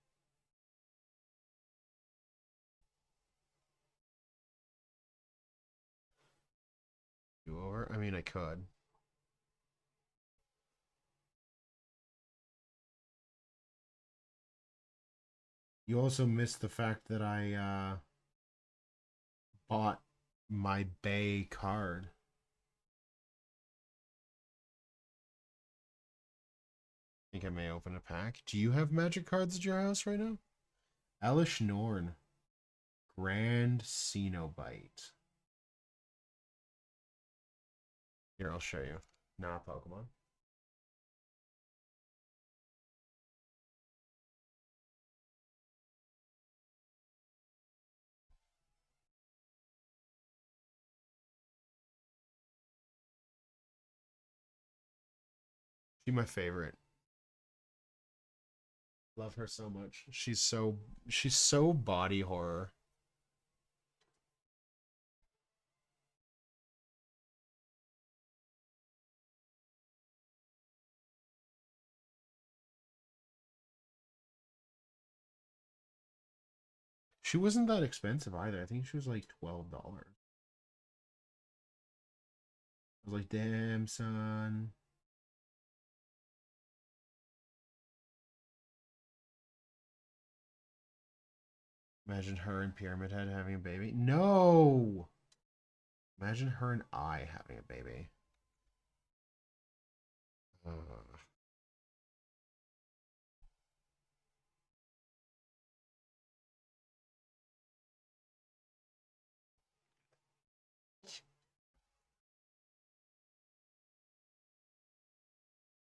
You over? I mean, I could. You also missed the fact that I bought my Bay card. I think I may open a pack. Do you have Magic cards at your house right now? Elish Norn. Grand Cenobite. Here, I'll show you. Not Pokemon. She's my favorite. Love her so much. She's so body horror. She wasn't that expensive either. I think she was like $12. I was like, damn son. Imagine her and Pyramid Head having a baby. No! Imagine her and I having a baby. Uh,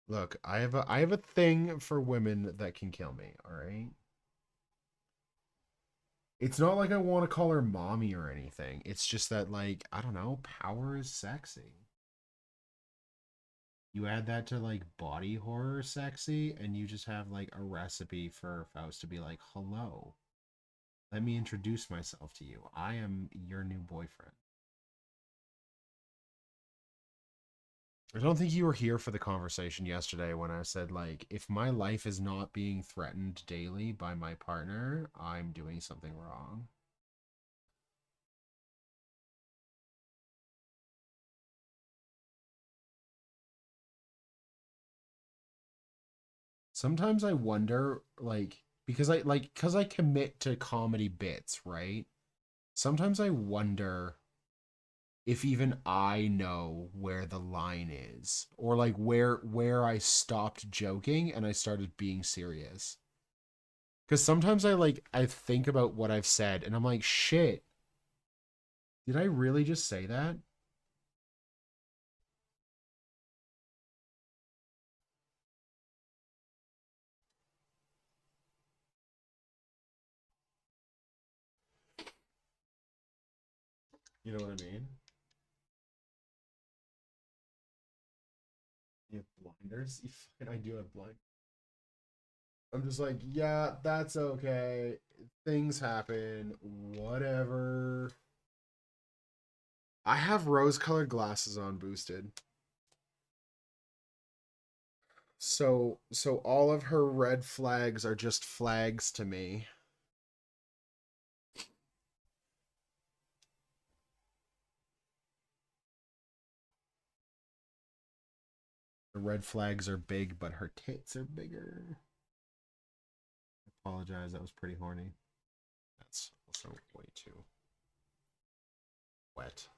Look, I have a thing for women that can kill me, all right? It's not like I want to call her mommy or anything. It's just that like, I don't know, power is sexy. You add that to like body horror sexy and you just have like a recipe for Faust to be like, "Hello. Let me introduce myself to you. I am your new boyfriend." I don't think you were here for the conversation yesterday when I said, like, if my life is not being threatened daily by my partner, I'm doing something wrong. Sometimes I wonder, like, because I commit to comedy bits, right? Sometimes I wonder if even I know where the line is, or like where I stopped joking and I started being serious. Because sometimes I think about what I've said and I'm like, shit, did I really just say that? You know what I mean? You have blinders. I do have blind. I'm just like, yeah, that's okay. Things happen. Whatever. I have rose-colored glasses on boosted. So all of her red flags are just flags to me. The red flags are big, but her tits are bigger. Apologize, that was pretty horny. That's also way too wet.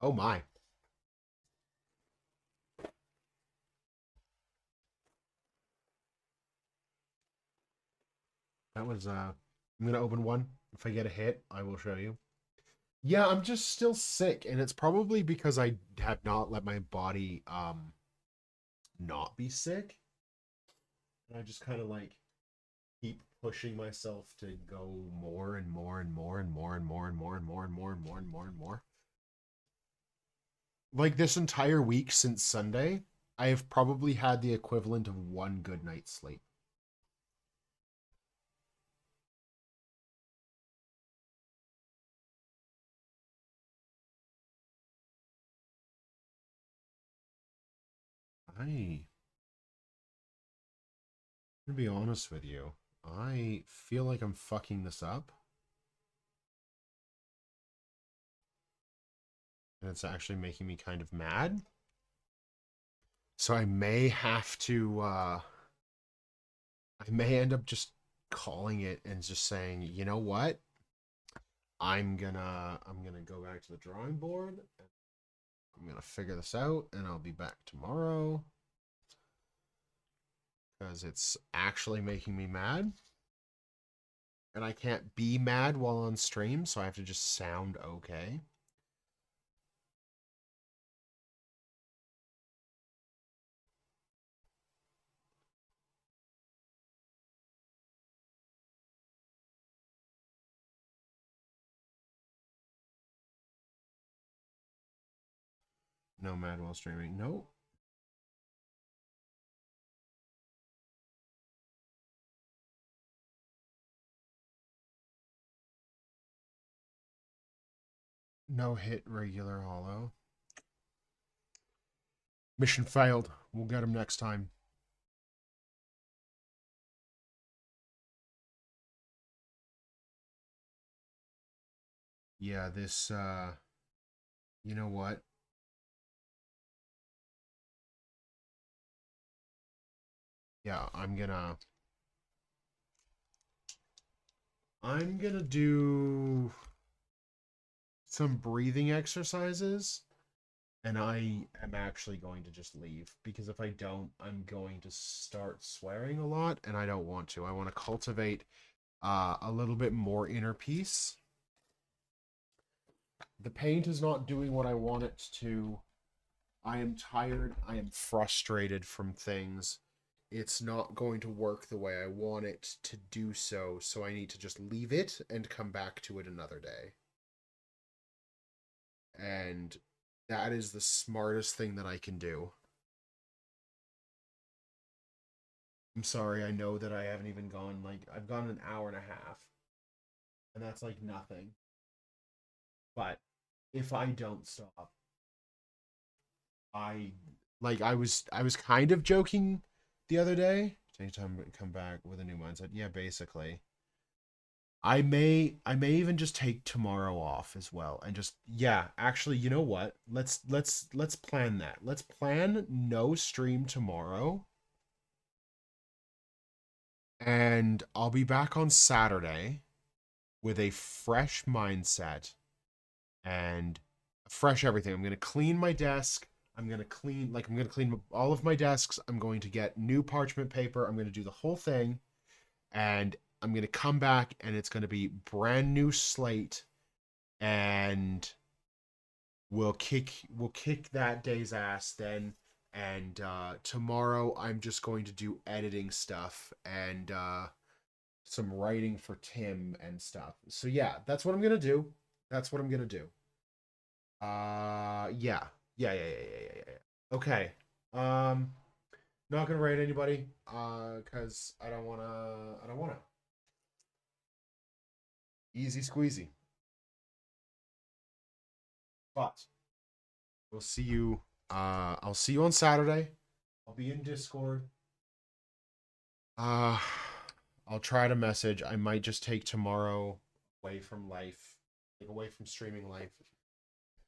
Oh my. That was I'm gonna open one. If I get a hit, I will show you. Yeah, I'm just still sick, and it's probably because I have not let my body not be sick. And I just kind of like keep pushing myself to go more and more and more and more and more and more and more and more and more and more and more. Like this entire week since Sunday, I have probably had the equivalent of one good night's sleep. I'm gonna be honest with you. I feel like I'm fucking this up, and it's actually making me kind of mad. So I may end up just calling it and just saying, you know what? I'm gonna go back to the drawing board. I'm gonna figure this out, and I'll be back tomorrow because it's actually making me mad, and I can't be mad while on stream, so I have to just sound okay. No mad while streaming. Nope. No hit regular hollow. Mission failed. We'll get him next time. Yeah, this you know what? yeah, I'm gonna do some breathing exercises, and I am actually going to just leave because if I don't, I'm going to start swearing a lot, and I don't want to. I want to cultivate a little bit more inner peace. The paint is not doing what I want it to. I am tired. I am frustrated from things. It's not going to work the way I want it to do so, so I need to just leave it and come back to it another day. And that is the smartest thing that I can do. I'm sorry, I know that I haven't even gone, like, I've gone an hour and a half, and that's like nothing. But if I don't stop, I I was kind of joking the other day. Take time to come back with a new mindset. Yeah, basically. I may even just take tomorrow off as well and just yeah, actually, you know what? Let's plan that. Let's plan no stream tomorrow and I'll be back on Saturday with a fresh mindset and fresh everything. I'm going to clean my desk. I'm going to clean all of my desks. I'm going to get new parchment paper. I'm going to do the whole thing and I'm going to come back and it's going to be brand new slate and we'll kick that day's ass then. And tomorrow I'm just going to do editing stuff and some writing for Tim and stuff. So yeah, that's what I'm gonna do. That's what I'm gonna do. Yeah. Yeah. Okay. Um not gonna write anybody cuz I don't wanna easy squeezy. But we'll see you I'll see you on Saturday. I'll be in Discord. Uh, I'll try to message. I might just take tomorrow away from life, like away from streaming life.